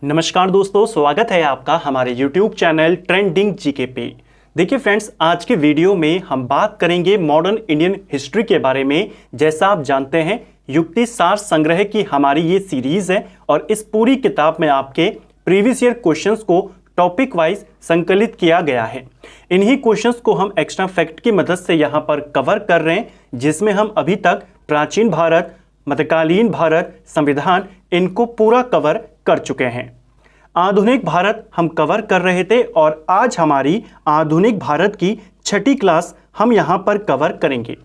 नमस्कार दोस्तों, स्वागत है आपका हमारे YouTube चैनल ट्रेंडिंग जीके पे। देखिए फ्रेंड्स, आज के वीडियो में हम बात करेंगे मॉडर्न इंडियन हिस्ट्री के बारे में। जैसा आप जानते हैं, युक्ति सार संग्रह की हमारी ये सीरीज है और इस पूरी किताब में आपके प्रीवियस ईयर क्वेश्चंस को टॉपिक वाइज संकलित किया गया है। इन्हीं क्वेश्चंस को हम एक्स्ट्रा फैक्ट की मदद से यहाँ पर कवर कर रहे हैं, जिसमें हम अभी तक प्राचीन भारत, मध्यकालीन भारत, संविधान, इनको पूरा कवर कर चुके हैं। आधुनिक भारत हम कवर कर रहे थे और आज हमारी आधुनिक भारत की छठी क्लास हम यहाँ पर कवर करेंगे।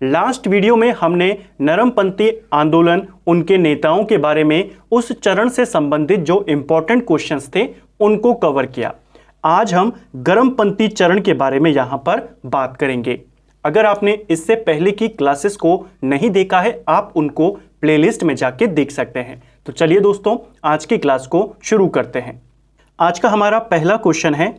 लास्ट वीडियो में हमने नरमपंथी आंदोलन, उनके नेताओं के बारे में, उस चरण से संबंधित जो इंपॉर्टेंट क्वेश्चंस थे उनको कवर किया। आज हम गर्मपंथी चरण के बारे में यहाँ पर बात करेंगे। अगर आपने इससे पहले की क्लासेस को नहीं देखा है, आप उनको प्लेलिस्ट में जाके देख सकते हैं। तो चलिए दोस्तों, आज की क्लास को शुरू करते हैं। आज का हमारा पहला क्वेश्चन है,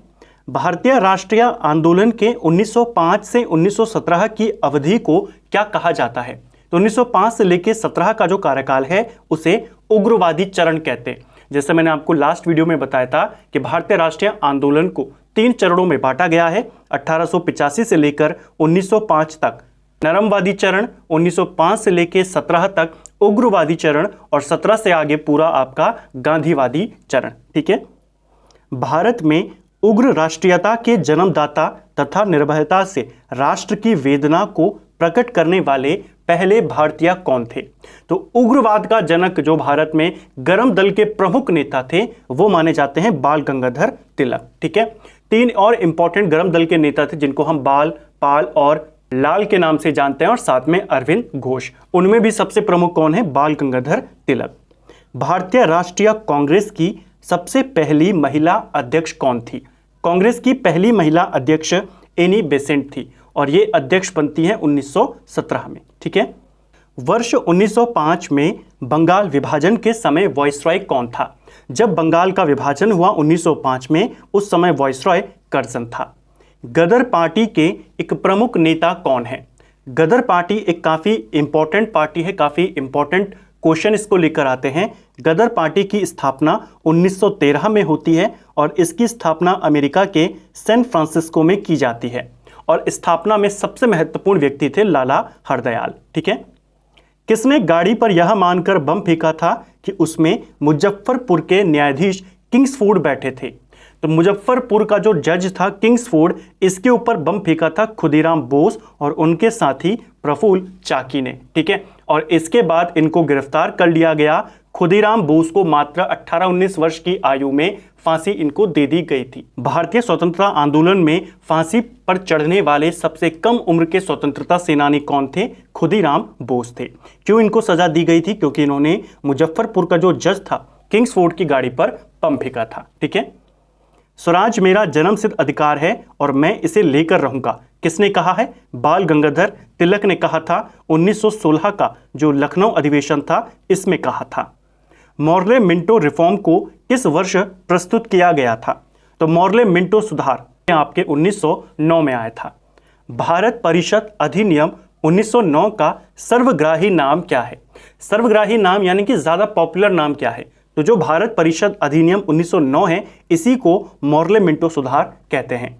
भारतीय राष्ट्रीय आंदोलन के 1905 से 1917 की अवधि को क्या कहा जाता है? तो 1905 से लेकर 17 का जो कार्यकाल है उसे उग्रवादी चरण कहते हैं। जैसे मैंने आपको लास्ट वीडियो में बताया था कि भारतीय राष्ट्रीय आंदोलन को 3 चरणों में बांटा गया है। 1885 से लेकर 1905 तक नरमवादी चरण, 1905 से लेकर 17 तक उग्रवादी चरण और 17 से आगे पूरा आपका गांधीवादी चरण। ठीक है। भारत में उग्र राष्ट्रीयता के जन्मदाता तथा निर्भयता से राष्ट्र की वेदना को प्रकट करने वाले पहले भारतीय कौन थे? तो उग्रवाद का जनक जो भारत में गर्म दल के प्रमुख नेता थे वो माने जाते हैं बाल गंगाधर तिलक। ठीक है। 3 और इंपॉर्टेंट गर्म दल के नेता थे जिनको हम बाल, पाल और लाल के नाम से जानते हैं, और साथ में अरविंद घोष। उनमें भी सबसे प्रमुख कौन है? बाल गंगाधर तिलक। भारतीय राष्ट्रीय कांग्रेस की सबसे पहली महिला अध्यक्ष कौन थी? कांग्रेस की पहली महिला अध्यक्ष एनी बेसेंट थी और ये अध्यक्ष बनती हैं 1917 में। ठीक है। वर्ष 1905 में बंगाल विभाजन के समय वायसरॉय कौन था? जब बंगाल का विभाजन हुआ 1905 में, उस समय वायसरॉय कर्जन था। गदर पार्टी के एक प्रमुख नेता कौन है? गदर पार्टी एक काफ़ी इंपॉर्टेंट पार्टी है, काफ़ी इंपॉर्टेंट क्वेश्चन इसको लेकर आते हैं। गदर पार्टी की स्थापना 1913 में होती है और इसकी स्थापना अमेरिका के सैन फ्रांसिस्को में की जाती है और स्थापना में सबसे महत्वपूर्ण व्यक्ति थे लाला हरदयाल। ठीक है। किसने गाड़ी पर यह मानकर बम फेंका था कि उसमें मुजफ्फरपुर के न्यायाधीश किंग्सफोर्ड बैठे थे? तो मुजफ्फरपुर का जो जज था किंग्सफोर्ड, इसके ऊपर बम फेंका था खुदीराम बोस और उनके साथी प्रफुल्ल चाकी ने। ठीक है। और इसके बाद इनको गिरफ्तार कर लिया गया। खुदीराम बोस को मात्र 18-19 वर्ष की आयु में फांसी इनको दे दी गई थी। भारतीय स्वतंत्रता आंदोलन में फांसी पर चढ़ने वाले सबसे कम उम्र के स्वतंत्रता सेनानी कौन थे? खुदीराम बोस थे। क्यों इनको सजा दी गई थी? क्योंकि इन्होंने मुजफ्फरपुर का जो जज था किंग्सफोर्ड की गाड़ी पर बम फेंका था। ठीक है। स्वराज मेरा जन्मसिद्ध अधिकार है और मैं इसे लेकर रहूंगा, किसने कहा है? बाल गंगाधर तिलक ने कहा था। 1916 का जो लखनऊ अधिवेशन था इसमें कहा था। मॉर्ले मिंटो रिफॉर्म को किस वर्ष प्रस्तुत किया गया था? तो मॉर्ले मिंटो सुधार आपके 1909 में आया था। भारत परिषद अधिनियम 1909 का सर्वग्राही नाम क्या है? सर्वग्राही नाम यानी कि ज्यादा पॉपुलर नाम क्या है? तो जो भारत परिषद अधिनियम 1909 है, इसी को मॉर्ले मिंटो सुधार कहते हैं।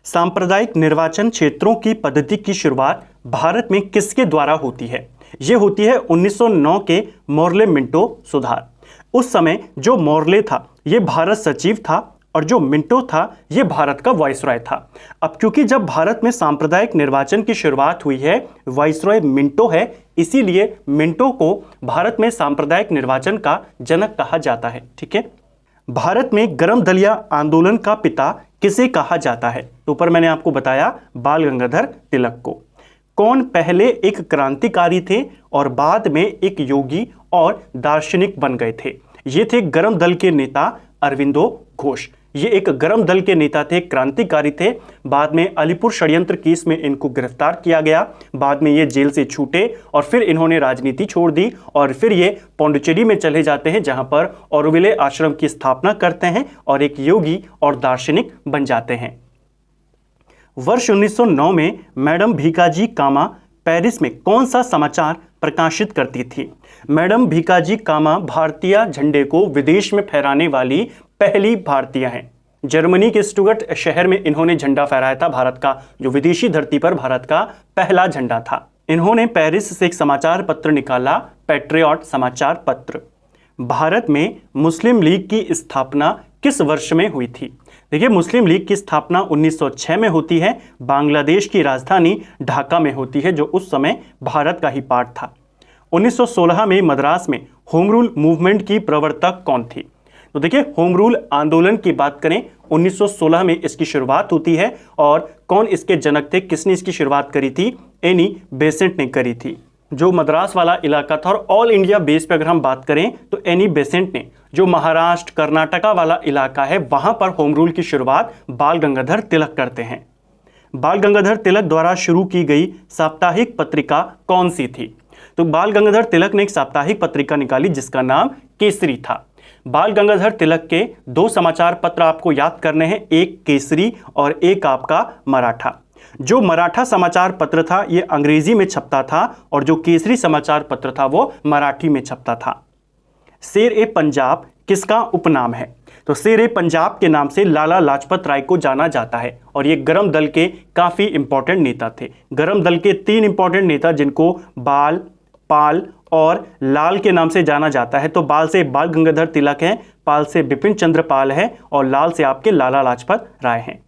सांप्रदायिक निर्वाचन क्षेत्रों की पद्धति की शुरुआत भारत में किसके द्वारा होती है? यह होती है 1909 के मॉर्ले मिंटो सुधार। उस समय जो मॉर्ले था यह भारत सचिव था और जो मिंटो था यह भारत का वायसरॉय था। अब क्योंकि जब भारत में सांप्रदायिक निर्वाचन की शुरुआत हुई है, वायसरॉय मिंटो है, इसीलिए मिंटो को भारत में सांप्रदायिक निर्वाचन का जनक कहा जाता है। ठीक है। भारत में गर्म दलिया आंदोलन का पिता किसे कहा जाता है? तो ऊपर मैंने आपको बताया बाल गंगाधर तिलक को। कौन पहले एक क्रांतिकारी थे और बाद में एक योगी और दार्शनिक बन गए थे? ये थे गर्म दल के नेता अरविंदो घोष। ये एक गर्म दल के नेता थे, क्रांतिकारी थे। बाद में अलीपुर षड्यंत्र केस में इनको गिरफ्तार किया गया। बाद में ये जेल से छूटे और फिर इन्होंने राजनीति छोड़ दी और फिर ये पौंडुचेरी में चले जाते हैं, जहां पर ऑरोविले आश्रम की स्थापना करते हैं और एक योगी और दार्शनिक बन जाते हैं। वर्ष 1909 में मैडम भीकाजी कामा पेरिस में कौन सा समाचार प्रकाशित करती थी। मैडम भीकाजी कामा भारतीय झंडे को विदेश में फहराने वाली पहली भारतीय हैं। जर्मनी के स्टुटगर्ट शहर में इन्होंने झंडा फहराया था भारत का, जो विदेशी धरती पर भारत का पहला झंडा था। इन्होंने पेरिस से एक समाचार पत्र निकाला, पैट्रियट समाचार पत्र। भारत में मुस्लिम लीग की स्थापना किस वर्ष में हुई थी? देखिए, मुस्लिम लीग की स्थापना 1906 में होती है। बांग्लादेश की राजधानी ढाका में होती है, जो उस समय भारत का ही पार्ट था। 1916 में मद्रास में होम रूल मूवमेंट की प्रवर्तक कौन थी? तो देखिए, होम रूल आंदोलन की बात करें 1916 में इसकी शुरुआत होती है। और कौन इसके जनक थे, किसने इसकी शुरुआत करी थी? एनी बेसेंट ने करी थी। जो मद्रास वाला इलाका था, और ऑल इंडिया बेस पे अगर हम बात करें तो एनी बेसेंट ने जो महाराष्ट्र कर्नाटका वाला इलाका है वहां पर होम रूल की शुरुआत बाल गंगाधर तिलक करते हैं। बाल गंगाधर तिलक द्वारा शुरू की गई साप्ताहिक पत्रिका कौन सी थी? तो बाल गंगाधर तिलक ने एक साप्ताहिक पत्रिका निकाली जिसका नाम केसरी था। बाल गंगाधर तिलक के दो समाचार पत्र आपको याद करने हैं, एक केसरी और एक आपका मराठा। जो मराठा समाचार पत्र था ये अंग्रेजी में छपता था, और जो केसरी समाचार पत्र था वो मराठी में छपता था। शेर ए पंजाब किसका उपनाम है? तो शेर ए पंजाब के नाम से लाला लाजपत राय को जाना जाता है, और ये गरम दल के काफी इंपॉर्टेंट नेता थे। गरम दल के 3 इंपॉर्टेंट नेता जिनको बाल, पाल और लाल के नाम से जाना जाता है। तो बाल से बाल गंगाधर तिलक है, पाल से बिपिन चंद्र पाल है, और लाल से आपके लाला लाजपत राय हैं।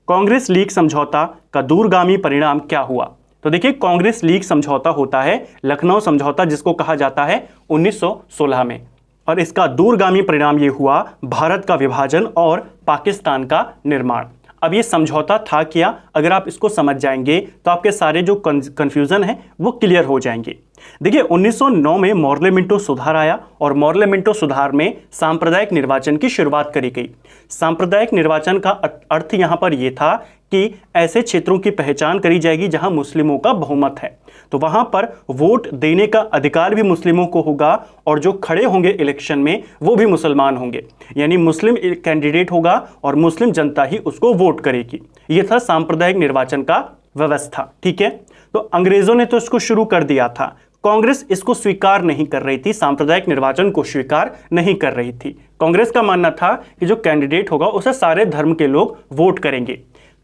कांग्रेस लीग समझौता का दूरगामी परिणाम क्या हुआ? तो देखिए, कांग्रेस लीग समझौता होता है लखनऊ समझौता, जिसको कहा जाता है 1916 में, और इसका दूरगामी परिणाम ये हुआ भारत का विभाजन और पाकिस्तान का निर्माण। अब ये समझौता था क्या, अगर आप इसको समझ जाएंगे तो आपके सारे जो कंफ्यूजन है वो क्लियर हो जाएंगे। देखिए, 1909 में मॉर्ले मिंटो सुधार आया, और मॉर्ले मिंटो सुधार में सांप्रदायिक निर्वाचन की शुरुआत करी गई। सांप्रदायिक निर्वाचन का अर्थ यहाँ पर यह था कि ऐसे क्षेत्रों की पहचान करी जाएगी जहां मुस्लिमों का बहुमत है, तो वहां पर वोट देने का अधिकार भी मुस्लिमों को होगा, और जो खड़े होंगे इलेक्शन में वो भी मुसलमान होंगे, यानी मुस्लिम कैंडिडेट होगा और मुस्लिम जनता ही उसको वोट करेगी। यह था सांप्रदायिक निर्वाचन का व्यवस्था। ठीक है, तो अंग्रेजों ने तो इसको शुरू कर दिया था, कांग्रेस इसको स्वीकार नहीं कर रही थी, सांप्रदायिक निर्वाचन को स्वीकार नहीं कर रही थी। कांग्रेस का मानना था कि जो कैंडिडेट होगा उसे सारे धर्म के लोग वोट करेंगे।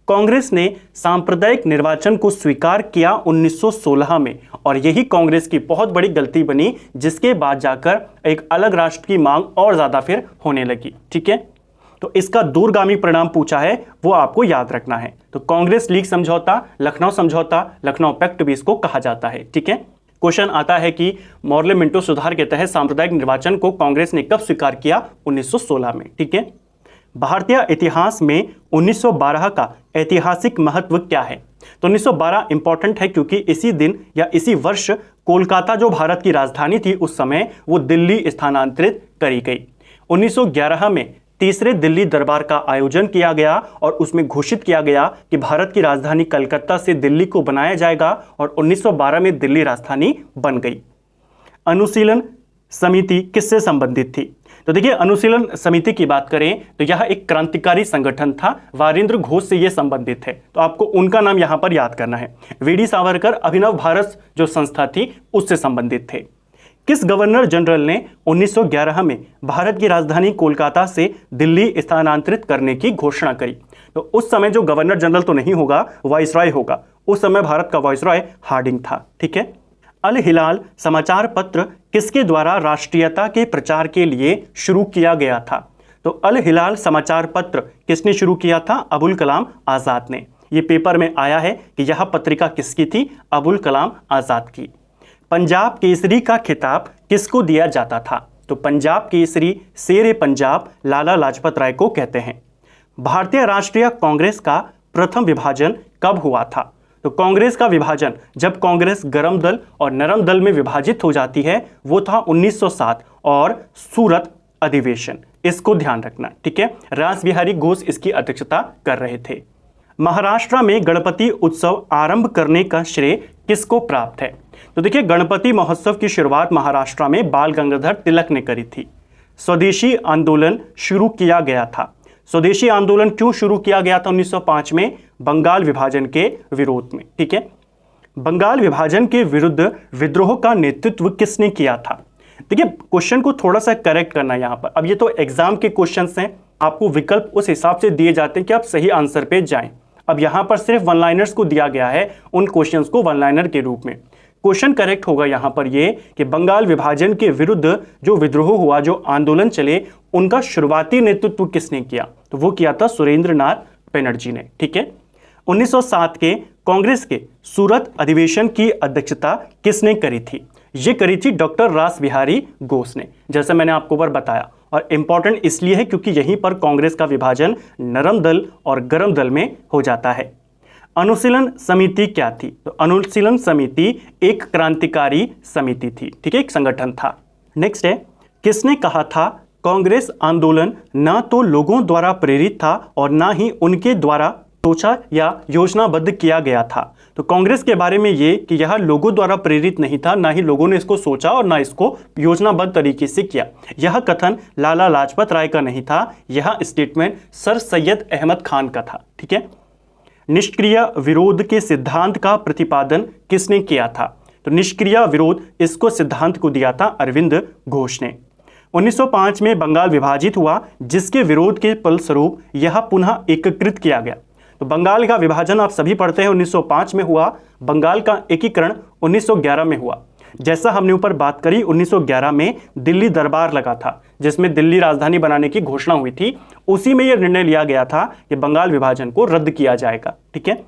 कांग्रेस ने सांप्रदायिक निर्वाचन को स्वीकार किया 1916 में, और यही कांग्रेस की बहुत बड़ी गलती बनी, जिसके बाद जाकर एक अलग राष्ट्र की मांग और ज्यादा फिर होने लगी। ठीक है, तो इसका दूरगामी परिणाम पूछा है वो आपको याद रखना है। तो कांग्रेस लीग समझौता, लखनऊ समझौता, लखनऊ पैक्ट भी इसको कहा जाता है। ठीक है, क्वेश्चन आता है कि मॉर्ले मिंटो सुधार के तहत सांप्रदायिक निर्वाचन को कांग्रेस ने कब स्वीकार किया? 1916 में। ठीक है, भारतीय इतिहास में 1912 का ऐतिहासिक महत्व क्या है? तो 1912 इंपॉर्टेंट है क्योंकि इसी दिन या इसी वर्ष कोलकाता जो भारत की राजधानी थी उस समय वो दिल्ली स्थानांतरित करी गई। 1911 में तीसरे दिल्ली दरबार का आयोजन किया गया, और उसमें घोषित किया गया कि भारत की राजधानी कलकत्ता से दिल्ली को बनाया जाएगा, और 1912 में दिल्ली राजधानी बन गई। अनुशीलन समिति किससे संबंधित थी? तो देखिए, अनुशीलन समिति की बात करें तो यह एक क्रांतिकारी संगठन था, वारिंद्र घोष से यह संबंधित है, तो आपको उनका नाम यहां पर याद करना है। वीडी सावरकर अभिनव भारत जो संस्था थी उससे संबंधित थे। किस गवर्नर जनरल ने 1911 में भारत की राजधानी कोलकाता से दिल्ली स्थानांतरित करने की घोषणा करी? तो उस समय जो गवर्नर जनरल तो नहीं होगा, वाइसरॉय होगा। उस समय भारत का वाइसरॉय हार्डिंग था। ठीक है, अल हिलाल समाचार पत्र किसके द्वारा राष्ट्रीयता के प्रचार के लिए शुरू किया गया था? तो अल हिलाल समाचार पत्र किसने शुरू किया था? अबुल कलाम आजाद ने। ये पेपर में आया है कि यह पत्रिका किसकी थी? अबुल कलाम आजाद की। पंजाब केसरी का खिताब किसको दिया जाता था? तो पंजाब केसरी शेर पंजाब लाला लाजपत राय को कहते हैं। भारतीय राष्ट्रीय कांग्रेस का प्रथम विभाजन कब हुआ था? तो कांग्रेस का विभाजन जब कांग्रेस गरम दल और नरम दल में विभाजित हो जाती है वो था 1907 और सूरत अधिवेशन, इसको ध्यान रखना। ठीक है, रास बिहारी घोष इसकी अध्यक्षता कर रहे थे। महाराष्ट्र में गणपति उत्सव आरंभ करने का श्रेय किसको प्राप्त है? तो देखिए, गणपति महोत्सव की शुरुआत महाराष्ट्र में बाल गंगाधर तिलक ने करी थी। स्वदेशी आंदोलन शुरू किया गया था। स्वदेशी आंदोलन क्यों शुरू किया गया था 1905 में? बंगाल विभाजन के विरोध में। ठीक है, बंगाल विभाजन के विरुद्ध विद्रोह का नेतृत्व किसने किया था? देखिए, क्वेश्चन को थोड़ा सा करेक्ट करना है यहाँ पर। अब ये तो एग्जाम के क्वेश्चंस हैं, आपको विकल्प उस हिसाब से दिए जाते हैं कि आप सही आंसर पे जाएं। अब यहाँ पर सिर्फ वन लाइनर्स को दिया गया है, उन क्वेश्चंस को वन लाइनर के रूप में। क्वेश्चन करेक्ट होगा यहाँ पर ये कि बंगाल विभाजन के विरुद्ध जो विद्रोह हुआ, जो आंदोलन चले, उनका शुरुआती नेतृत्व किसने किया? तो वो किया था सुरेंद्र नाथ बनर्जी ने। ठीक है। 1907 के कांग्रेस के सूरत अधिवेशन की अध्यक्षता किसने करी थी? ये करी थी डॉक्टर रास बिहारी घोष ने, जैसे मैंने आपको ऊपर बताया। और इंपॉर्टेंट इसलिए है क्योंकि यहीं पर कांग्रेस का विभाजन नरम दल और गरम दल में हो जाता है। अनुशीलन समिति क्या थी? तो अनुशीलन समिति एक क्रांतिकारी समिति थी। ठीक है, एक संगठन था। नेक्स्ट है, किसने कहा था कांग्रेस आंदोलन ना तो लोगों द्वारा प्रेरित था और ना ही उनके द्वारा सोचा या योजनाबद्ध किया गया था? तो कांग्रेस के बारे में ये कि यह लोगों द्वारा प्रेरित नहीं था, ना ही लोगों ने इसको सोचा और ना इसको योजनाबद्ध तरीके से किया। यह कथन लाला लाजपत राय का नहीं था, यह स्टेटमेंट सर सैयद अहमद खान का था। ठीक है। निष्क्रिय विरोध के सिद्धांत का प्रतिपादन किसने किया था? तो निष्क्रिय विरोध, इसको सिद्धांत को दिया था अरविंद घोष ने। 1905 में बंगाल विभाजित हुआ, जिसके विरोध के फलस्वरूप यह पुनः एकीकृत किया गया। तो बंगाल का विभाजन आप सभी पढ़ते हैं 1905 में हुआ, बंगाल का एकीकरण 1911 में हुआ। जैसा हमने ऊपर बात करी, 1911 में दिल्ली दरबार लगा था, जिसमें दिल्ली राजधानी बनाने की घोषणा हुई थी। उसी में यह निर्णय लिया गया था कि बंगाल विभाजन को रद्द किया जाएगा। ठीक है।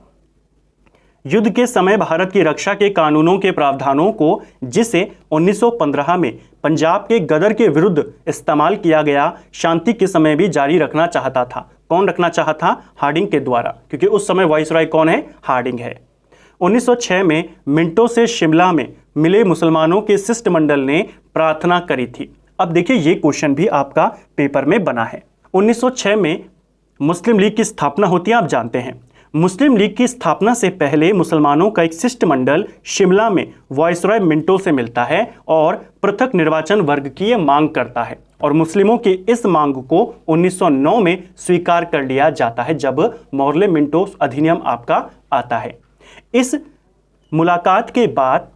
युद्ध के समय भारत की रक्षा के कानूनों के प्रावधानों को, जिसे 1915 में पंजाब के गदर के विरुद्ध इस्तेमाल किया गया, शांति के समय भी जारी रखना चाहता था। कौन रखना चाहा था? हार्डिंग के द्वारा, क्योंकि उस समय वाइसरॉय कौन है? हार्डिंग है। 1906 में मिंटो से शिमला में मिले मुसलमानों के शिष्टमंडल ने प्रार्थना करी थी। अब देखिए, ये क्वेश्चन भी आपका पेपर में बना है। 1906 में मुस्लिम लीग की स्थापना होती है, आप जानते हैं। मुस्लिम लीग की स्थापना से पहले मुसलमानों का एक शिष्टमंडल शिमला में वाइसरॉय मिंटो से मिलता है और पृथक निर्वाचन वर्ग की यह मांग करता है, और मुस्लिमों की इस मांग को 1909 में स्वीकार कर लिया जाता है, जब मॉर्ले मिंटो अधिनियम आपका आता है। इस मुलाकात के बाद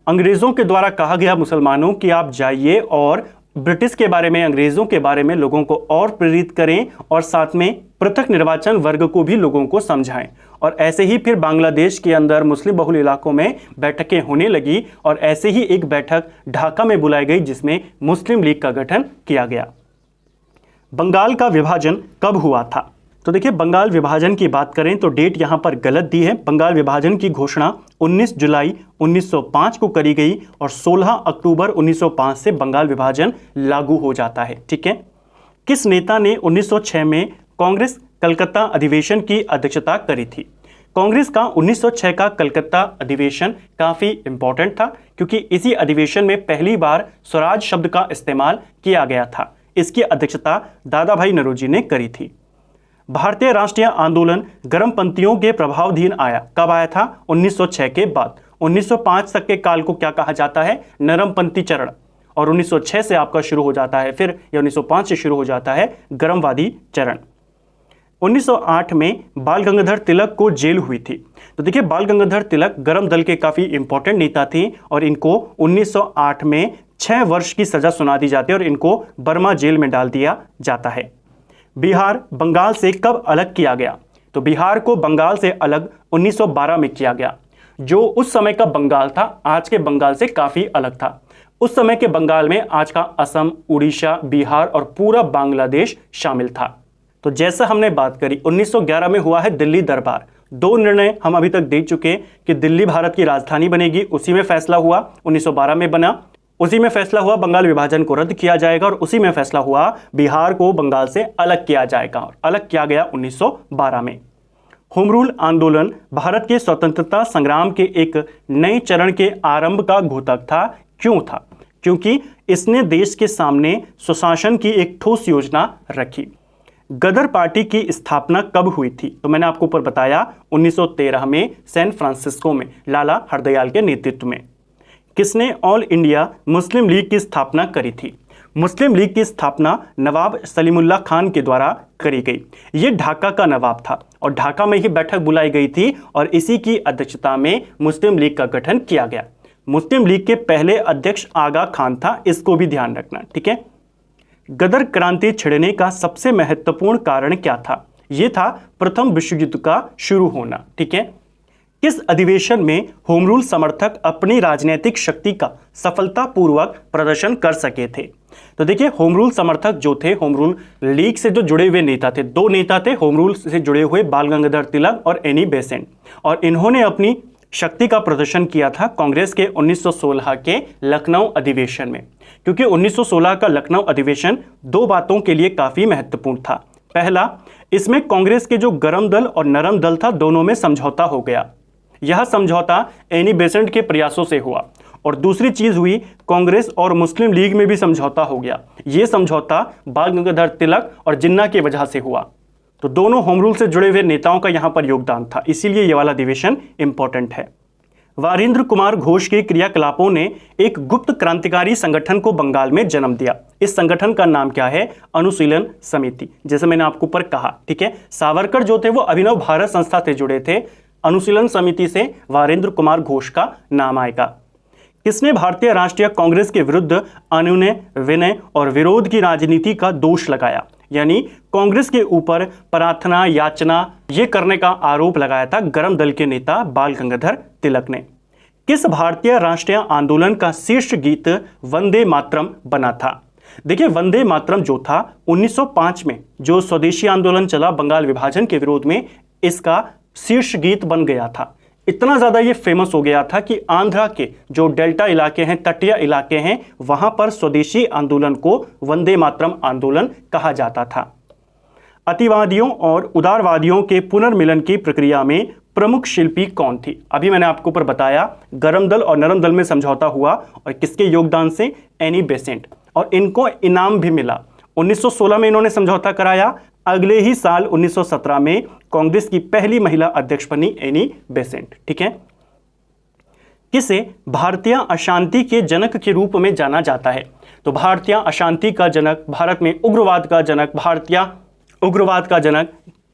अंग्रेजों के द्वारा कहा गया मुसलमानों कि आप जाइए और ब्रिटिश के बारे में, अंग्रेजों के बारे में लोगों को और प्रेरित करें, और साथ में पृथक निर्वाचन वर्ग को भी लोगों को समझाएं। और ऐसे ही फिर बांग्लादेश के अंदर मुस्लिम बहुल इलाकों में बैठकें होने लगी, और ऐसे ही एक बैठक ढाका में बुलाई गई, जिसमें मुस्लिम लीग का गठन किया गया। बंगाल का विभाजन कब हुआ था? तो देखिए, बंगाल विभाजन की बात करें तो डेट यहां पर गलत दी है। बंगाल विभाजन की घोषणा 19 जुलाई 1905 को करी गई और 16 अक्टूबर 1905 से बंगाल विभाजन लागू हो जाता है। ठीक है। किस नेता ने 1906 में कांग्रेस कलकत्ता अधिवेशन की अध्यक्षता करी थी? कांग्रेस का 1906 का कलकत्ता अधिवेशन काफी इंपॉर्टेंट था, क्योंकि इसी अधिवेशन में पहली बार स्वराज शब्द का इस्तेमाल किया गया था। इसकी अध्यक्षता दादा भाई नौरोजी ने करी थी। भारतीय राष्ट्रीय आंदोलन गर्मपंथियों के प्रभावाधीन आया। कब आया था? 1906 के बाद। 1905 तक के काल को क्या कहा जाता है? नरमपंथी चरण। और 1906 से आपका शुरू हो जाता है फिर, या 1905 से शुरू हो जाता है गर्मवादी चरण। 1908 में बाल गंगाधर तिलक को जेल हुई थी। तो देखिए, बाल गंगाधर तिलक गर्म दल के काफी इंपॉर्टेंट नेता थे, और इनको 1908 में 6 वर्ष की सजा सुना दी जाती है, और इनको बर्मा जेल में डाल दिया जाता है। बिहार बंगाल से कब अलग किया गया? तो बिहार को बंगाल से अलग 1912 में किया गया। जो उस समय का बंगाल था, आज के बंगाल से काफी अलग था। उस समय के बंगाल में आज का असम, उड़ीसा, बिहार और पूरा बांग्लादेश शामिल था। तो जैसा हमने बात करी, 1911 में हुआ है दिल्ली दरबार। 2 निर्णय हम अभी तक दे चुके कि दिल्ली भारत की राजधानी बनेगी, उसी में फैसला हुआ। 1912 में बना, उसी में फैसला हुआ बंगाल विभाजन को रद्द किया जाएगा, और उसी में फैसला हुआ बिहार को बंगाल से अलग किया जाएगा, और अलग किया गया 1912 में। होम रूल आंदोलन भारत के स्वतंत्रता संग्राम के एक नए चरण के आरंभ का घोतक था। क्यों था? क्योंकि इसने देश के सामने सुशासन की एक ठोस योजना रखी। गदर पार्टी की स्थापना कब हुई थी? तो मैंने आपको ऊपर बताया 1913 में सैन फ्रांसिस्को में लाला हरदयाल के नेतृत्व में। किसने ऑल इंडिया मुस्लिम लीग की स्थापना करी थी? मुस्लिम लीग की स्थापना नवाब सलीमुल्लाह खान के द्वारा करी गई। ये ढाका का नवाब था और ढाका में ही बैठक बुलाई गई थी और इसी की अध्यक्षता में मुस्लिम लीग का गठन किया गया। मुस्लिम लीग के पहले अध्यक्ष आगा खान था, इसको भी ध्यान रखना, ठीक है। गदर क्रांति छिड़ने का सबसे महत्वपूर्ण कारण क्या था? यह था प्रथम विश्व युद्ध का शुरू होना, ठीक है। किस अधिवेशन में होम रूल समर्थक अपनी राजनीतिक शक्ति का सफलतापूर्वक प्रदर्शन कर सके थे? तो देखिए, होम रूल समर्थक जो थे, होम रूल लीग से जो जुड़े हुए नेता थे, दो नेता थे होम रूल से जुड़े हुए, बाल गंगाधर तिलक और एनी बेसेंट, और इन्होंने अपनी शक्ति का प्रदर्शन किया था कांग्रेस के 1916 के लखनऊ अधिवेशन में। क्योंकि 1916 का लखनऊ अधिवेशन दो बातों के लिए काफी महत्वपूर्ण था। पहला, इसमें कांग्रेस के जो गर्म दल और नरम दल था, दोनों में समझौता हो गया। यह समझौता एनी बेसेंट के प्रयासों से हुआ। और दूसरी चीज हुई, कांग्रेस और मुस्लिम लीग में भी समझौता हो गया। यह समझौता बाल गंगाधर तिलक और जिन्ना की वजह से हुआ। तो दोनों होम रूल से जुड़े हुए नेताओं का यहां पर योगदान था, इसीलिए यह वाला अधिवेशन इंपॉर्टेंट है। वारिंद्र कुमार घोष के क्रियाकलापों ने एक गुप्त क्रांतिकारी संगठन को बंगाल में जन्म दिया। इस संगठन का नाम क्या है? अनुशीलन समिति, जैसे मैंने आपको ऊपर कहा, ठीक है। सावरकर जो थे वो अभिनव भारत संस्था से जुड़े थे। अनुशीलन समिति से वारिंद्र कुमार घोष का नाम आएगा। किसने भारतीय राष्ट्रीय कांग्रेस के विरुद्ध अनुनय, विनय और विरोध की राजनीति का दोष लगाया? यानी कांग्रेस के ऊपर प्रार्थना, याचना ये करने का आरोप लगाया था गर्म दल के नेता बाल गंगाधर तिलक ने। किस भारतीय राष्ट्रीय आंदोलन का शीर्ष गीत वंदे मातरम बना था? देखिए, वंदे मातरम जो था 1905 में जो स्वदेशी आंदोलन चला बंगाल विभाजन के विरोध में, इसका शीर्ष गीत बन गया था। इतना ज्यादा ये फेमस हो गया था कि आंध्रा के जो डेल्टा इलाके हैं, तटीय इलाके हैं, वहां पर स्वदेशी आंदोलन को वंदे मातरम आंदोलन कहा जाता था। अतिवादियों और उदारवादियों के पुनर्मिलन की प्रक्रिया में प्रमुख शिल्पी कौन थी? अभी मैंने आपको ऊपर बताया, गर्म दल और नरम दल में समझौता हुआ और किसके योगदान से? एनी बेसेंट, और इनको इनाम भी मिला। 1916 में इन्होंने समझौता कराया। अगले ही साल 1917 में कांग्रेस की पहली महिला अध्यक्ष बनी एनी बेसेंट, ठीक है। किसे भारतीय अशांति के जनक के रूप में जाना जाता है? तो भारतीय अशांति का जनक, भारत में उग्रवाद का जनक, भारतीय उग्रवाद का जनक,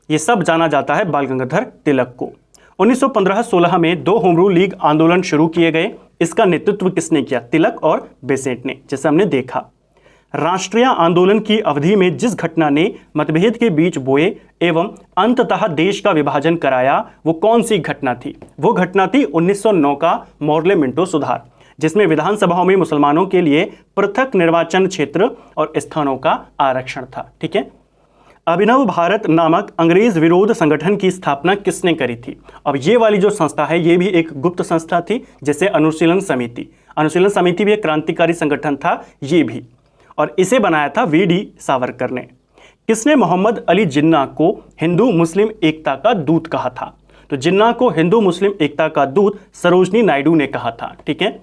ये सब जाना जाता है बाल गंगाधर तिलक को। 1915-16 में दो होम रूल लीग आंदोलन शुरू किए गए। इसका नेतृत्व किसने किया? तिलक और बेसेंट ने, जैसे हमने देखा। राष्ट्रीय आंदोलन की अवधि में जिस घटना ने मतभेद के बीच बोए एवं अंततः देश का विभाजन कराया, वो कौन सी घटना थी? वो घटना थी 1909 का मोर्ले मिंटो सुधार, जिसमें विधानसभाओं में मुसलमानों के लिए पृथक निर्वाचन क्षेत्र और स्थानों का आरक्षण था, ठीक है। अभिनव भारत नामक अंग्रेज विरोध संगठन की स्थापना किसने करी थी? अब ये वाली जो संस्था है, ये भी एक गुप्त संस्था थी, जैसे अनुशीलन समिति। अनुशीलन समिति भी एक क्रांतिकारी संगठन था, ये भी, और इसे बनाया था वी.डी. सावरकर ने। किसने मोहम्मद अली जिन्ना को हिंदू मुस्लिम एकता का दूत कहा था? तो जिन्ना को हिंदू मुस्लिम एकता का दूत सरोजनी नायडू ने कहा था, ठीक है।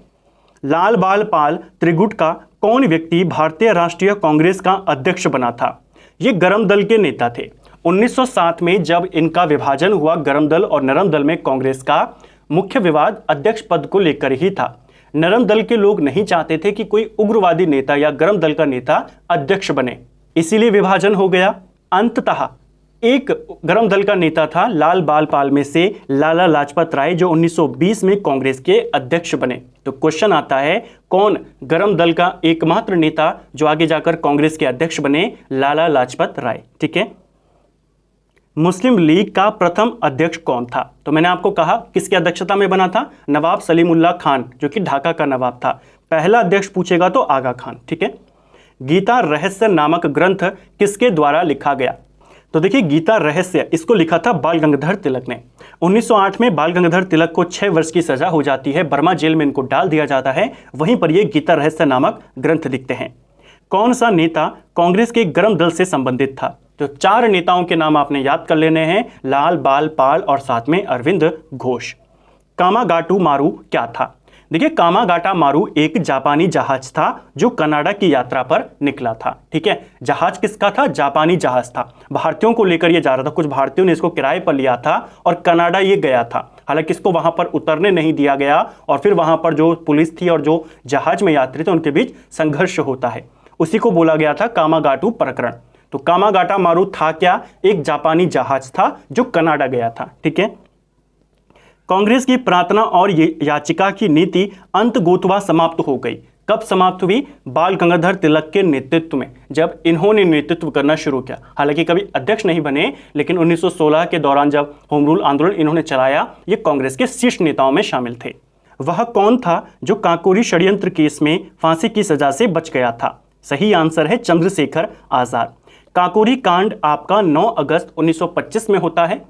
लाल बाल पाल त्रिगुट का कौन व्यक्ति भारतीय राष्ट्रीय कांग्रेस का अध्यक्ष बना था? ये गर्म दल के नेता थे। 1907 में जब इनका विभाजन हुआ गर्म दल और नरम दल में, कांग्रेस का मुख्य विवाद अध्यक्ष पद को लेकर ही था। नरम दल के लोग नहीं चाहते थे कि कोई उग्रवादी नेता या गर्म दल का नेता अध्यक्ष बने, इसीलिए विभाजन हो गया। अंततः एक गर्म दल का नेता था लाल बाल पाल में से लाला लाजपत राय, जो 1920 में कांग्रेस के अध्यक्ष बने। तो क्वेश्चन आता है, कौन गर्म दल का एकमात्र नेता जो आगे जाकर कांग्रेस के अध्यक्ष बने? लाला लाजपत राय, ठीक है। मुस्लिम लीग का प्रथम अध्यक्ष कौन था? तो मैंने आपको कहा किसकी अध्यक्षता में बना था? नवाब सलीमुल्लाह खान, जो कि ढाका का नवाब था। पहला अध्यक्ष पूछेगा तो आगा खान, ठीक है। गीता रहस्य नामक ग्रंथ किसके द्वारा लिखा गया? तो देखिए, गीता रहस्य इसको लिखा था बाल गंगाधर तिलक ने। 1908 में बाल गंगाधर तिलक को 6 वर्ष की सजा हो जाती है, बर्मा जेल में इनको डाल दिया जाता है। वहीं पर ये गीता रहस्य नामक ग्रंथ लिखते हैं। कौन सा नेता कांग्रेस के गर्म दल से संबंधित था? तो 4 नेताओं के नाम आपने याद कर लेने हैं, लाल बाल पाल और साथ में अरविंद घोष। कामागाटू मारू क्या था? देखिए, कामागाटा मारू एक जापानी जहाज था जो कनाडा की यात्रा पर निकला था, ठीक है। जहाज किसका था? जापानी जहाज था। भारतीयों को लेकर ये जा रहा था, कुछ भारतीयों ने इसको किराए पर लिया था और कनाडा ये गया था। हालांकि इसको वहां पर उतरने नहीं दिया गया और फिर वहां पर जो पुलिस थी और जो जहाज में यात्री थे उनके बीच संघर्ष होता है। उसी को बोला गया था कामागाटू प्रकरण। तो कामागाटा मारू था क्या? एक जापानी जहाज था जो कनाडा गया था। ठीक है। कांग्रेस की प्रार्थना और याचिका की नीति अंततोगत्वा समाप्त हो गई। कब समाप्त हुई? बाल गंगाधर तिलक के नेतृत्व में, जब इन्होंने नेतृत्व करना शुरू किया। हालांकि कभी अध्यक्ष नहीं बने, लेकिन 1916 के दौरान जब होम रूल आंदोलन इन्होंने चलाया, ये कांग्रेस के शीर्ष नेताओं में शामिल थे। वह कौन था जो काकोरी षड्यंत्र केस में फांसी की सजा से बच गया था? सही आंसर है चंद्रशेखर आजाद। काकोरी कांड आपका 9 अगस्त 1925 में होता है।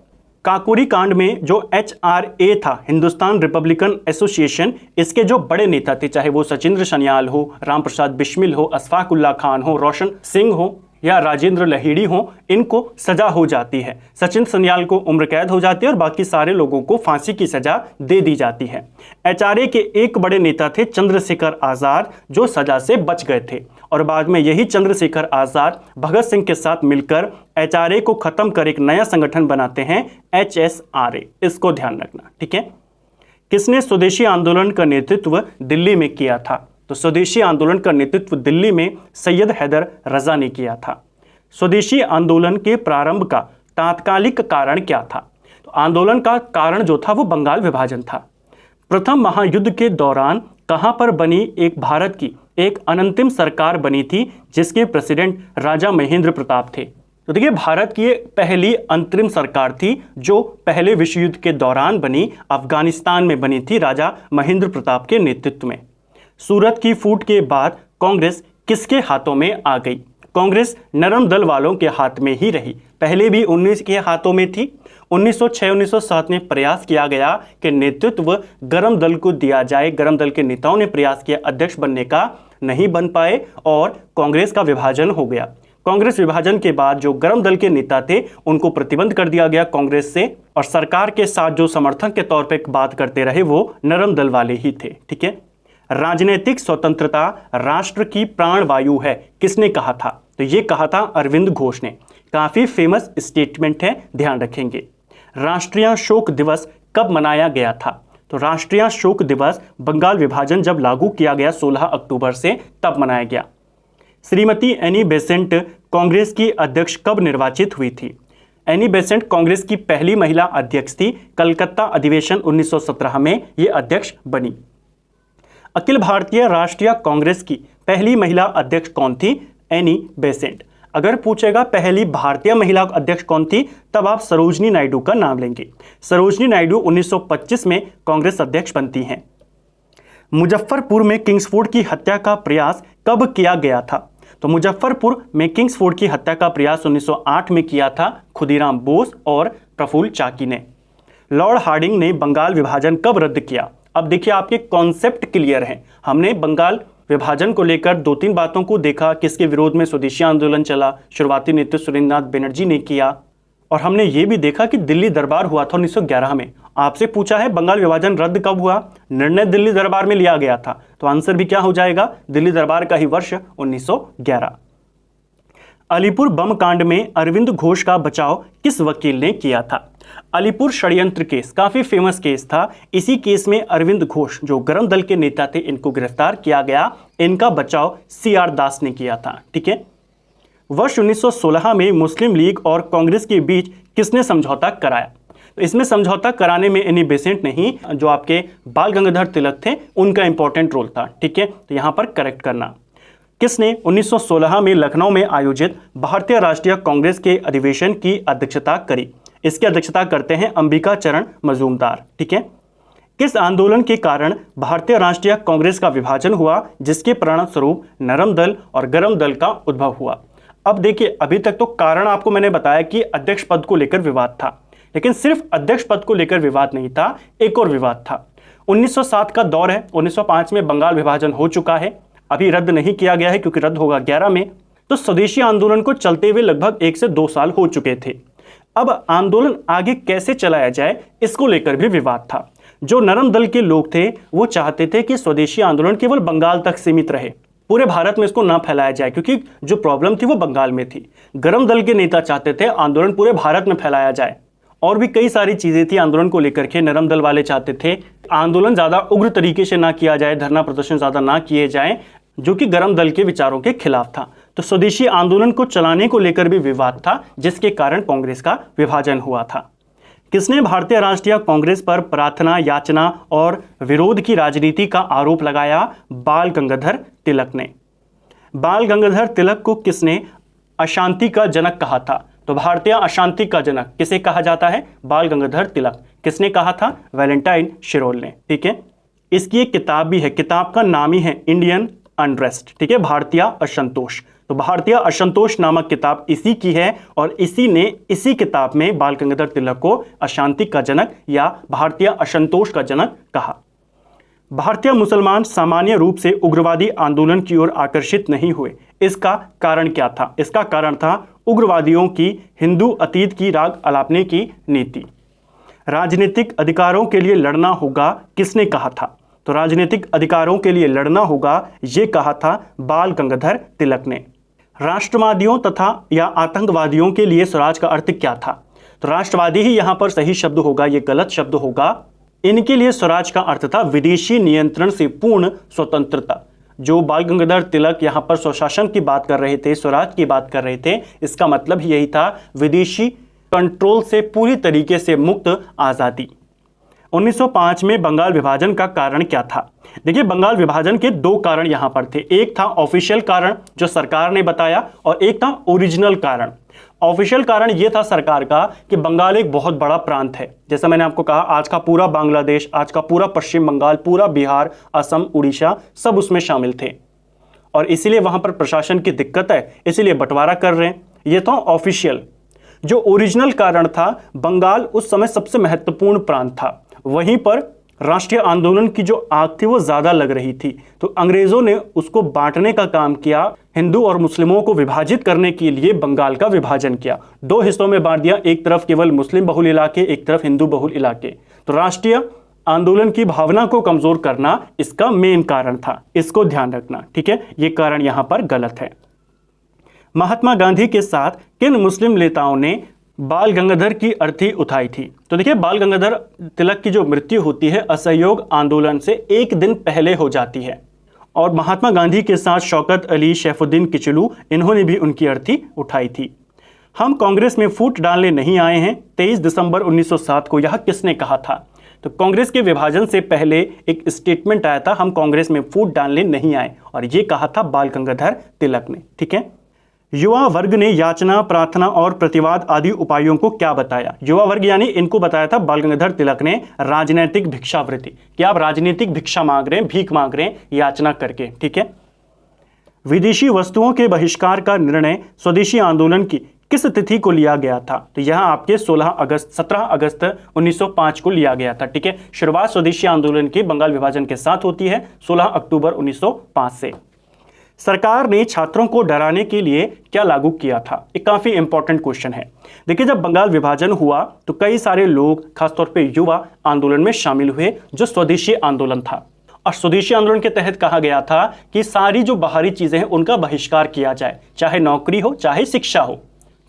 काकोरी कांड में जो HRA था, हिंदुस्तान रिपब्लिकन एसोसिएशन, इसके जो बड़े नेता थे, चाहे वो सचिंद्र सन्याल हो, रामप्रसाद बिस्मिल हो, अशफाक उल्ला खान हो, रोशन सिंह हो या राजेंद्र लहिड़ी हो, इनको सजा हो जाती है। सचिंद्र सन्याल को उम्र कैद हो जाती है और बाकी सारे लोगों को फांसी की सजा दे दी जाती है। HRA के एक बड़े नेता थे चंद्रशेखर आजाद, जो सजा से बच गए थे और बाद में यही चंद्रशेखर आजाद भगत सिंह के साथ मिलकर HRA को खत्म कर एक नया संगठन बनाते हैं, HSRA। इसको ध्यान रखना। ठीक है। किसने स्वदेशी आंदोलन का नेतृत्व दिल्ली में किया था? तो स्वदेशी आंदोलन का नेतृत्व दिल्ली में सैयद हैदर रजा ने किया था। स्वदेशी आंदोलन के प्रारंभ का तात्कालिक कारण क्या था? तो आंदोलन का कारण जो था वो बंगाल विभाजन था। प्रथम महायुद्ध के दौरान कहां पर बनी एक भारत की एक अनंतिम सरकार बनी थी, जिसके प्रेसिडेंट राजा महेंद्र प्रताप थे। तो देखिए, भारत की पहली अंतरिम सरकार थी जो पहले विश्व युद्ध के दौरान बनी, अफगानिस्तान में बनी थी राजा महेंद्र प्रताप के नेतृत्व में। सूरत की फूट के बाद कांग्रेस किसके हाथों में आ गई? कांग्रेस नरम दल वालों के हाथ में ही रही। पहले भी 19 के हाथों में थी। 1906-1907 में प्रयास किया गया कि नेतृत्व गरम दल को दिया जाए। गरम दल के नेताओं ने प्रयास किया अध्यक्ष बनने का, नहीं बन पाए और कांग्रेस का विभाजन हो गया। कांग्रेस विभाजन के बाद जो गरम दल के नेता थे उनको प्रतिबंध कर दिया गया कांग्रेस से, और सरकार के साथ जो समर्थक के तौर पर बात करते रहे वो नरम दल वाले ही थे। ठीक है। राजनीतिक स्वतंत्रता राष्ट्र की प्राणवायु है, किसने कहा था? तो ये कहा था अरविंद घोष ने। काफी फेमस स्टेटमेंट है, ध्यान रखेंगे। राष्ट्रीय शोक दिवस कब मनाया गया था? तो राष्ट्रीय शोक दिवस बंगाल विभाजन जब लागू किया गया 16 अक्टूबर से, तब मनाया गया। श्रीमती एनी बेसेंट कांग्रेस की अध्यक्ष कब निर्वाचित हुई थी? एनी बेसेंट कांग्रेस की पहली महिला अध्यक्ष थी। कलकत्ता अधिवेशन 1917 में ये अध्यक्ष बनी। अखिल भारतीय राष्ट्रीय कांग्रेस की पहली महिला अध्यक्ष कौन थी? Annie Besant. अगर पूछेगा पहली भारतीय महिला अध्यक्ष कौन थी, तब आप सरोजनी नायडू का नाम लेंगे। सरोजनी नायडू 1925 में कांग्रेस अध्यक्ष बनती हैं। मुजफ्फरपुर में किंग्सफोर्ड की हत्या का प्रयास कब किया गया था? तो मुजफ्फरपुर में किंग्सफोर्ड की हत्या का प्रयास 1908 में किया था खुदीराम बोस और प्रफुल्ल चाकी ने। लॉर्ड हार्डिंग ने बंगाल विभाजन कब रद्द किया? अब देखिए, आपके कॉन्सेप्ट क्लियर हैं। हमने बंगाल विभाजन को लेकर 2-3 बातों को देखा, किसके विरोध में स्वदेशी आंदोलन चला, शुरुआती नेतृत्व सुरेंद्रनाथ बनर्जी ने किया, और हमने ये भी देखा कि दिल्ली दरबार हुआ था 1911 में। आपसे पूछा है बंगाल विभाजन रद्द कब हुआ? निर्णय दिल्ली दरबार में लिया गया था, तो आंसर भी क्या हो जाएगा? दिल्ली दरबार का ही वर्ष 1911। अलीपुर बम कांड में अरविंद घोष का बचाव किस वकील ने किया था? अलीपुर षड्यंत्र केस काफी फेमस केस था। इसी केस में अरविंद घोष जो गरम दल के नेता थे, इनको गिरफ्तार किया गया। इनका बचाव CR दास ने किया था। ठीक है। वर्ष 1916 में मुस्लिम लीग और कांग्रेस के बीच किसने समझौता कराया? तो इसमें समझौता कराने में एनी बेसेंट नहीं, जो आपके बाल गंगाधर तिलक थे, उनका इंपॉर्टेंट रोल था। ठीक है। तो यहां पर करेक्ट करना। किसने 1916 में लखनऊ में आयोजित भारतीय राष्ट्रीय कांग्रेस के अधिवेशन की अध्यक्षता करी? इसकी अध्यक्षता करते हैं अंबिका चरण मजूमदार। ठीक है। किस आंदोलन के कारण भारतीय राष्ट्रीय कांग्रेस का विभाजन हुआ, जिसके परिणामस्वरूप नरम दल और गरम दल का उद्भव हुआ? अब देखिए, अभी तक तो कारण आपको मैंने बताया कि अध्यक्ष पद को लेकर विवाद था, लेकिन सिर्फ अध्यक्ष पद को लेकर विवाद नहीं था, एक और विवाद था। 1907 का दौर है। 1905 में बंगाल विभाजन हो चुका है, अभी रद्द नहीं किया गया है क्योंकि रद्द होगा 11 में। तो स्वदेशी आंदोलन को चलते हुए लगभग 1 से 2 साल हो चुके थे। अब आंदोलन आगे कैसे चलाया जाए, इसको लेकर भी विवाद था। जो नरम दल के लोग थे वो चाहते थे कि स्वदेशी आंदोलन केवल बंगाल तक सीमित रहे, पूरे भारत में इसको ना फैलाया जाए, क्योंकि जो प्रॉब्लम थी वो बंगाल में थी। गरम दल के नेता चाहते थे आंदोलन पूरे भारत में फैलाया जाए, और भी कई सारी चीजें थी आंदोलन को लेकर के। नरम दल वाले चाहते थे आंदोलन ज्यादा उग्र तरीके से ना किया जाए, धरना प्रदर्शन ज्यादा ना किए जाए, जो कि गरम दल के विचारों के खिलाफ था। तो स्वदेशी आंदोलन को चलाने को लेकर भी विवाद था, जिसके कारण कांग्रेस का विभाजन हुआ था। किसने भारतीय राष्ट्रीय कांग्रेस पर प्रार्थना, याचना और विरोध की राजनीति का आरोप लगाया? बाल गंगाधर तिलक ने। बाल गंगाधर तिलक को किसने अशांति का जनक कहा था? तो भारतीय अशांति का जनक किसे कहा जाता है? बाल गंगाधर तिलक। किसने कहा था? वैलेंटाइन शिरोल ने। ठीक है, इसकी एक किताब भी है, किताब का नाम ही है इंडियन अनरेस्ट। ठीक है, भारतीय असंतोष। तो भारतीय असंतोष नामक किताब इसी की है और इसी किताब में बाल गंगाधर तिलक को अशांति का जनक या भारतीय असंतोष का जनक कहा। भारतीय मुसलमान सामान्य रूप से उग्रवादी आंदोलन की ओर आकर्षित नहीं हुए, इसका कारण क्या था? इसका कारण था उग्रवादियों की हिंदू अतीत की राग अलापने की नीति। राजनीतिक अधिकारों के लिए लड़ना होगा, किसने कहा था? तो राजनीतिक अधिकारों के लिए लड़ना होगा, ये कहा था बाल गंगाधर तिलक ने। राष्ट्रवादियों तथा या आतंकवादियों के लिए स्वराज का अर्थ क्या था? तो राष्ट्रवादी ही यहां पर सही शब्द होगा, ये गलत शब्द होगा। इनके लिए स्वराज का अर्थ था विदेशी नियंत्रण से पूर्ण स्वतंत्रता। जो बाल गंगाधर तिलक यहां पर स्वशासन की बात कर रहे थे, स्वराज की बात कर रहे थे, इसका मतलब यही था विदेशी कंट्रोल से पूरी तरीके से मुक्त आजादी। 1905 में बंगाल विभाजन का कारण क्या था? देखिए, बंगाल विभाजन के दो कारण यहां पर थे। एक था ऑफिशियल कारण जो सरकार ने बताया और एक था ओरिजिनल कारण। ऑफिशियल कारण यह था सरकार का कि बंगाल एक बहुत बड़ा प्रांत है। जैसा मैंने आपको कहा, आज का पूरा बांग्लादेश, आज का पूरा पश्चिम बंगाल, पूरा बिहार, असम, उड़ीसा सब उसमें शामिल थे और इसीलिए वहां पर प्रशासन की दिक्कत है, इसीलिए बंटवारा कर रहे हैं। यह था ऑफिशियल। जो ओरिजिनल कारण था, बंगाल उस समय सबसे महत्वपूर्ण प्रांत था, वहीं पर राष्ट्रीय आंदोलन की जो आग थी वो ज्यादा लग रही थी, तो अंग्रेजों ने उसको बांटने का काम किया। हिंदू और मुस्लिमों को विभाजित करने के लिए बंगाल का विभाजन किया, दो हिस्सों में बांट दिया, एक तरफ केवल मुस्लिम बहुल इलाके, एक तरफ हिंदू बहुल इलाके। तो राष्ट्रीय आंदोलन की भावना को कमजोर करना इसका मेन कारण था, इसको ध्यान रखना। ठीक है, ये कारण यहां पर गलत है। महात्मा गांधी के साथ किन मुस्लिम नेताओं ने बाल गंगाधर की अर्थी उठाई थी? तो देखिए, बाल गंगाधर तिलक की जो मृत्यु होती है असहयोग आंदोलन से एक दिन पहले हो जाती है और महात्मा गांधी के साथ शौकत अली, सैफुद्दीन किचलू, इन्होंने भी उनकी अर्थी उठाई थी। हम कांग्रेस में फूट डालने नहीं आए हैं, 23 दिसंबर 1907 को, यह किसने कहा था? तो कांग्रेस के विभाजन से पहले एक स्टेटमेंट आया था, हम कांग्रेस में फूट डालने नहीं आए, और यह कहा था बाल गंगाधर तिलक ने। ठीक है, युवा वर्ग ने याचना, प्रार्थना और प्रतिवाद आदि उपायों को क्या बताया? युवा वर्ग यानी इनको बताया था बाल गंगाधर तिलक ने राजनीतिक भिक्षावृत्ति, कि आप राजनीतिक भिक्षा मांग रहे हैं, भीख मांग रहे हैं याचना करके। ठीक है, विदेशी वस्तुओं के बहिष्कार का निर्णय स्वदेशी आंदोलन की किस तिथि को लिया गया था? तो यह आपके 17 अगस्त 1905 को लिया गया था। ठीक है, शुरुआत स्वदेशी आंदोलन की बंगाल विभाजन के साथ होती है 16 अक्टूबर 1905 से। सरकार ने छात्रों को डराने के लिए क्या लागू किया था? एक काफी इंपॉर्टेंट क्वेश्चन है। देखिए, जब बंगाल विभाजन हुआ तो कई सारे लोग, खासतौर पे युवा, आंदोलन में शामिल हुए, जो स्वदेशी आंदोलन था। और स्वदेशी आंदोलन के तहत कहा गया था कि सारी जो बाहरी चीजें हैं उनका बहिष्कार किया जाए, चाहे नौकरी हो, चाहे शिक्षा हो।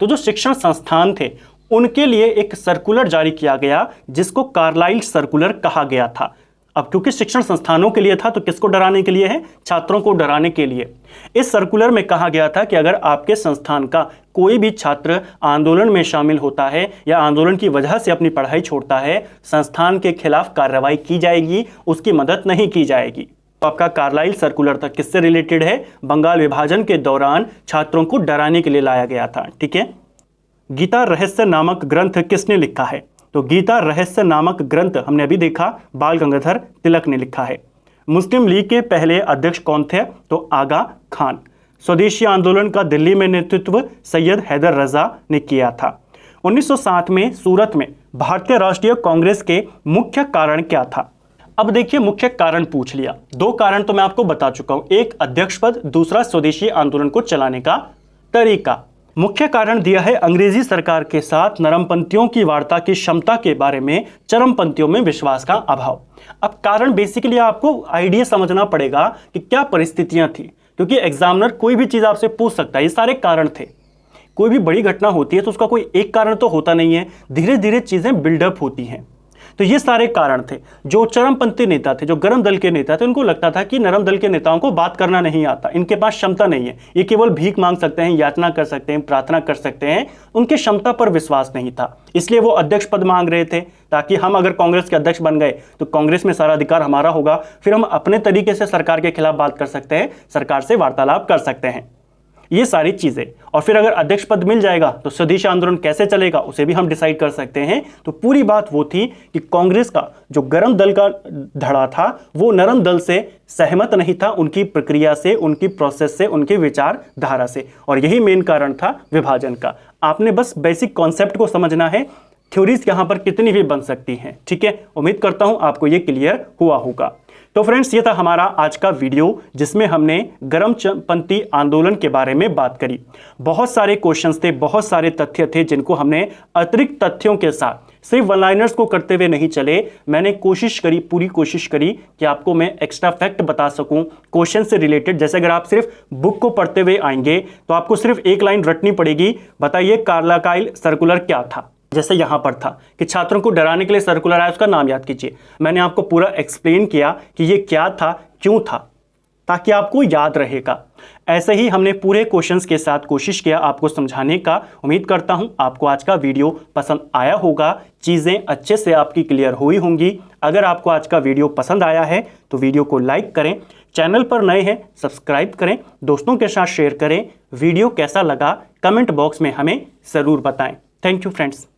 तो जो शिक्षण संस्थान थे उनके लिए एक सर्कुलर जारी किया गया, जिसको कार्लाइल सर्कुलर कहा गया था। अब क्योंकि शिक्षण संस्थानों के लिए था तो किसको डराने के लिए है? छात्रों को डराने के लिए। इस सर्कुलर में कहा गया था कि अगर आपके संस्थान का कोई भी छात्र आंदोलन में शामिल होता है या आंदोलन की वजह से अपनी पढ़ाई छोड़ता है, संस्थान के खिलाफ कार्रवाई की जाएगी, उसकी मदद नहीं की जाएगी। तो आपका कार्लाइल सर्कुलर था, किससे रिलेटेड है? बंगाल विभाजन के दौरान छात्रों को डराने के लिए लाया गया था। ठीक है, गीता रहस्य नामक ग्रंथ किसने लिखा है? तो गीता रहस्य नामक ग्रंथ हमने अभी देखा, बाल गंगाधर तिलक ने लिखा है। मुस्लिम लीग के पहले अध्यक्ष कौन थे? तो आगा खान। स्वदेशी आंदोलन का दिल्ली में नेतृत्व सैयद हैदर रजा ने किया था। 1907 में सूरत में भारतीय राष्ट्रीय कांग्रेस के मुख्य कारण क्या था? अब देखिए, मुख्य कारण पूछ लिया, दो कारण तो मैं आपको बता चुका हूं, एक अध्यक्ष पद, दूसरा स्वदेशी आंदोलन को चलाने का तरीका। मुख्य कारण दिया है अंग्रेजी सरकार के साथ नरमपंथियों की वार्ता की क्षमता के बारे में, चरमपंथियों में विश्वास का अभाव। अब कारण बेसिकली आपको आइडिया समझना पड़ेगा कि क्या परिस्थितियां थी, क्योंकि एग्जामिनर कोई भी चीज आपसे पूछ सकता है। ये सारे कारण थे। कोई भी बड़ी घटना होती है तो उसका कोई एक कारण तो होता नहीं है, धीरे धीरे चीजें बिल्डअप होती हैं। तो ये सारे कारण थे। जो चरमपंथी नेता थे, जो गर्म दल के नेता थे, उनको लगता था कि नरम दल के नेताओं को बात करना नहीं आता, इनके पास क्षमता नहीं है, ये केवल भीख मांग सकते हैं, याचना कर सकते हैं, प्रार्थना कर सकते हैं, उनकी क्षमता पर विश्वास नहीं था। इसलिए वो अध्यक्ष पद मांग रहे थे, ताकि हम अगर कांग्रेस के अध्यक्ष बन गए तो कांग्रेस में सारा अधिकार हमारा होगा, फिर हम अपने तरीके से सरकार के खिलाफ बात कर सकते हैं, सरकार से वार्तालाप कर सकते हैं, ये सारी चीजें। और फिर अगर अध्यक्ष पद मिल जाएगा तो स्वदेशी आंदोलन कैसे चलेगा उसे भी हम डिसाइड कर सकते हैं। तो पूरी बात वो थी कि कांग्रेस का जो गर्म दल का धड़ा था वो नरम दल से सहमत नहीं था, उनकी प्रक्रिया से, उनकी प्रोसेस से, उनकी विचारधारा से, और यही मेन कारण था विभाजन का। आपने बस बेसिक कॉन्सेप्ट को समझना है, थ्योरीज यहां पर कितनी भी बन सकती हैं, ठीक है। उम्मीद करता हूं आपको ये क्लियर हुआ होगा। तो फ्रेंड्स, ये था हमारा आज का वीडियो जिसमें हमने गर्मपंथी आंदोलन के बारे में बात करी। बहुत सारे क्वेश्चंस थे, बहुत सारे तथ्य थे जिनको हमने अतिरिक्त तथ्यों के साथ सिर्फ वन लाइनर्स को करते हुए नहीं चले। मैंने कोशिश करी, पूरी कोशिश करी कि आपको मैं एक्स्ट्रा फैक्ट बता सकूं क्वेश्चन से रिलेटेड। जैसे अगर आप सिर्फ बुक को पढ़ते हुए आएंगे तो आपको सिर्फ एक लाइन रटनी पड़ेगी, बताइए कार्लाकाइल सर्कुलर क्या था। जैसे यहां पर था कि छात्रों को डराने के लिए सर्कुलर आया, उसका नाम याद कीजिए। मैंने आपको पूरा एक्सप्लेन किया कि ये क्या था, क्यों था, ताकि आपको याद रहेगा। ऐसे ही हमने पूरे क्वेश्चंस के साथ कोशिश किया आपको समझाने का। उम्मीद करता हूं आपको आज का वीडियो पसंद आया होगा, चीज़ें अच्छे से आपकी क्लियर हुई होंगी। अगर आपको आज का वीडियो पसंद आया है तो वीडियो को लाइक करें, चैनल पर नए हैं सब्सक्राइब करें, दोस्तों के साथ शेयर करें। वीडियो कैसा लगा कमेंट बॉक्स में हमें ज़रूर बताएं। Thank you friends.